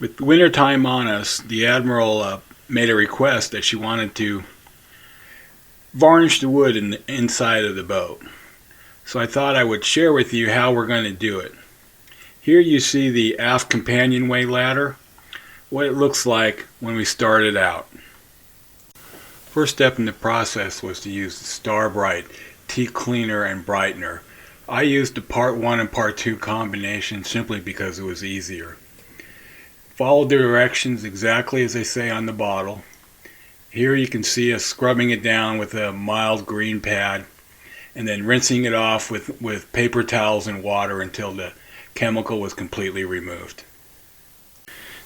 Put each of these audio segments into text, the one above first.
With winter time on us, the Admiral made a request that she wanted to varnish the wood in the inside of the boat. So I thought I would share with you how we're going to do it. Here you see the aft companionway ladder, what it looks like when we started out. First step in the process was to use the Star Bright teak cleaner and brightener. I used the part 1 and part 2 combination simply because it was easier. Follow the directions exactly as they say on the bottle. Here you can see us scrubbing it down with a mild green pad and then rinsing it off with paper towels and water until the chemical was completely removed.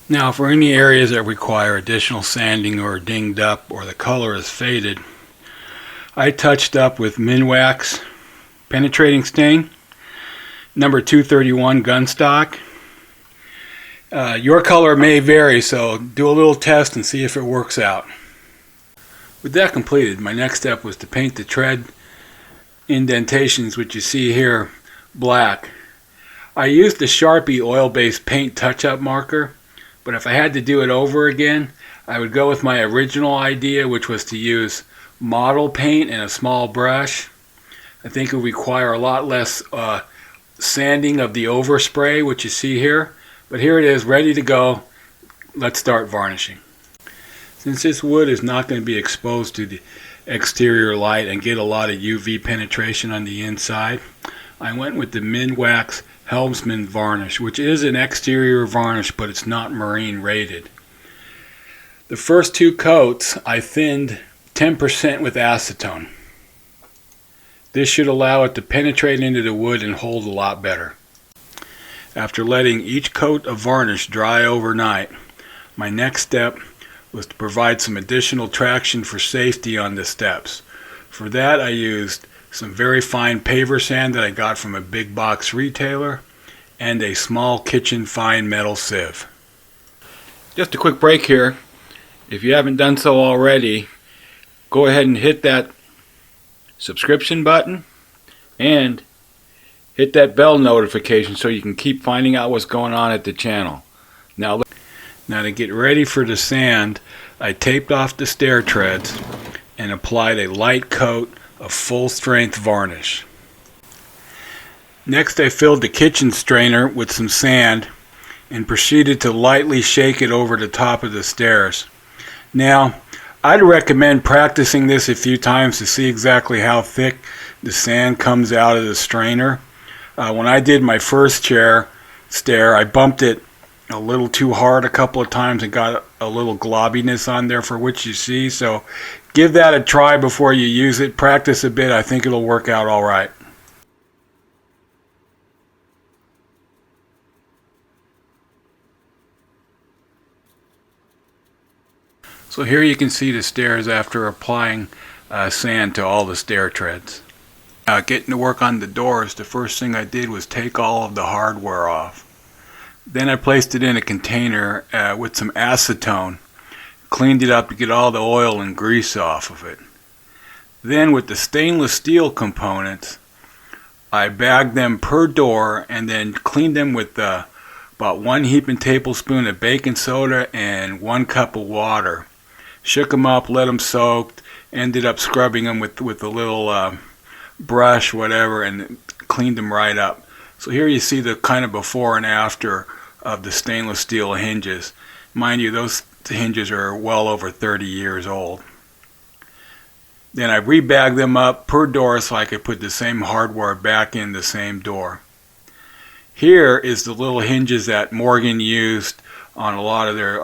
Now for any areas that require additional sanding or dinged up or the color is faded, I touched up with Minwax penetrating stain, number 231 gun stock. Your color may vary, so do a little test and see if it works out. With that completed, my next step was to paint the tread indentations, which you see here, black. I used the Sharpie oil-based paint touch-up marker, but if I had to do it over again, I would go with my original idea, which was to use model paint and a small brush. I think it would require a lot less sanding of the overspray, which you see here. But here it is, ready to go. Let's start varnishing. Since this wood is not going to be exposed to the exterior light and get a lot of UV penetration on the inside, I went with the Minwax Helmsman varnish, which is an exterior varnish, but it's not marine rated. The first 2 coats I thinned 10% with acetone. This should allow it to penetrate into the wood and hold a lot better. After letting each coat of varnish dry overnight, my next step was to provide some additional traction for safety on the steps. For that I used some very fine paver sand that I got from a big box retailer and a small kitchen fine metal sieve. Just a quick break here. If you haven't done so already, go ahead and hit that subscription button and hit that bell notification so you can keep finding out what's going on at the channel. Now to get ready for the sand, I taped off the stair treads and applied a light coat of full strength varnish. Next I filled the kitchen strainer with some sand and proceeded to lightly shake it over the top of the stairs. Now I'd recommend practicing this a few times to see exactly how thick the sand comes out of the strainer. When I did my first stair, I bumped it a little too hard a couple of times and got a little globbiness on there, for which you see. So give that a try before you use it. Practice a bit. I think it'll work out all right. So here you can see the stairs after applying sand to all the stair treads. Getting to work on the doors, the first thing I did was take all of the hardware off. Then I placed it in a container with some acetone, cleaned it up to get all the oil and grease off of it. Then with the stainless steel components, I bagged them per door and then cleaned them with about 1 heaping tablespoon of baking soda and 1 cup of water. Shook them up, let them soak, ended up scrubbing them with a little brush, whatever, and cleaned them right up. So here you see the kind of before and after of the stainless steel hinges. Mind you, those hinges are well over 30 years old. Then I rebagged them up per door so I could put the same hardware back in the same door. Here is the little hinges that Morgan used on a lot of their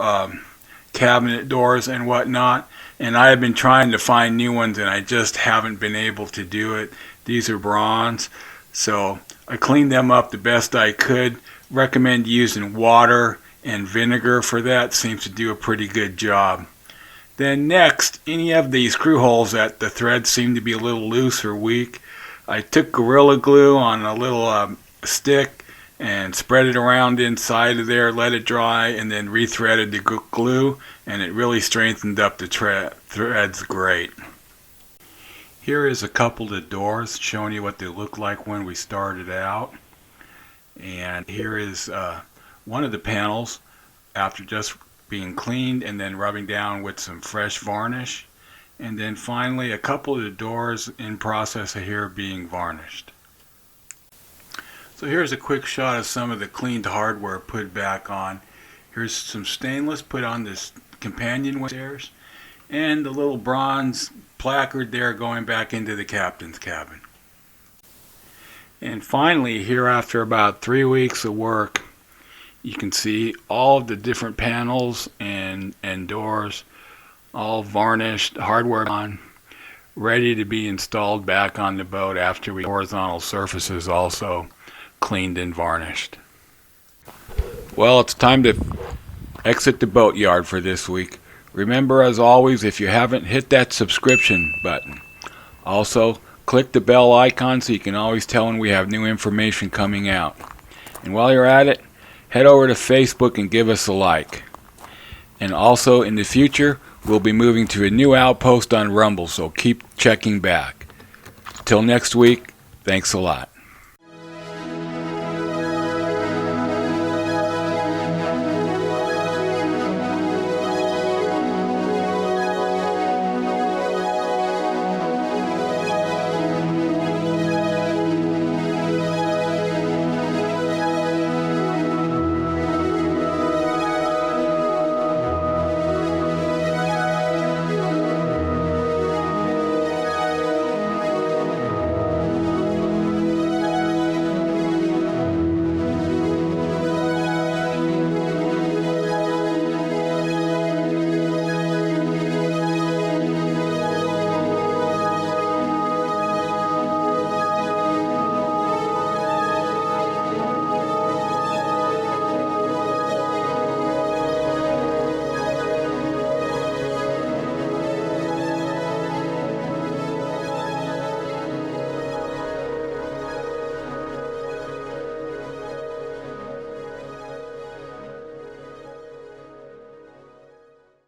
cabinet doors and whatnot, and I have been trying to find new ones and I just haven't been able to do it. These are bronze, so I cleaned them up the best I could. Recommend using water and vinegar for that. Seems to do a pretty good job. Then next, any of these screw holes that the threads seem to be a little loose or weak, I took Gorilla Glue on a little stick and spread it around inside of there, let it dry, and then rethreaded the glue, and it really strengthened up the threads great. Here is a couple of the doors showing you what they look like when we started out. And here is one of the panels. after just being cleaned and then rubbing down with some fresh varnish. And then finally a couple of the doors in process of here being varnished. So here's a quick shot of some of the cleaned hardware put back on. Here's some stainless put on this companionway stairs, and the little bronze placard there going back into the captain's cabin. And finally, here after about 3 weeks of work, you can see all of the different panels and doors all varnished, hardware on, ready to be installed back on the boat after we horizontal surfaces also cleaned and varnished. Well, it's time to exit the boatyard for this week. Remember, as always, if you haven't, hit that subscription button. Also, click the bell icon so you can always tell when we have new information coming out. And while you're at it, head over to Facebook and give us a like. And also, in the future, we'll be moving to a new outpost on Rumble, so keep checking back. Till next week, thanks a lot.